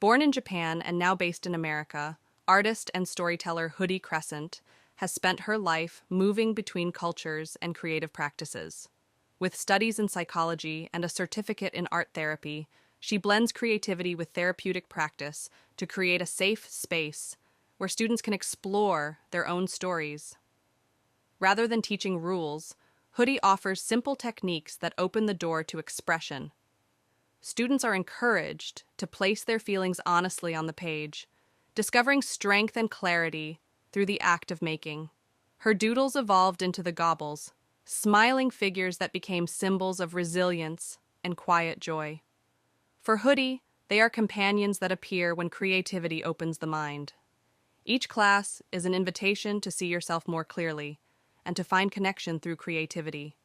Born in Japan and now based in America, artist and storyteller Hoodie Crescent has spent her life moving between cultures and creative practices. With studies in psychology and a certificate in art therapy, she blends creativity with therapeutic practice to create a safe space where students can explore their own stories. Rather than teaching rules, Hoodie offers simple techniques that open the door to expression. Students are encouraged to place their feelings honestly on the page, discovering strength and clarity through the act of making. Her doodles evolved into the Ghobbuls, smiling figures that became symbols of resilience and quiet joy. For Hoodie, they are companions that appear when creativity opens the mind. Each class is an invitation to see yourself more clearly and to find connection through creativity.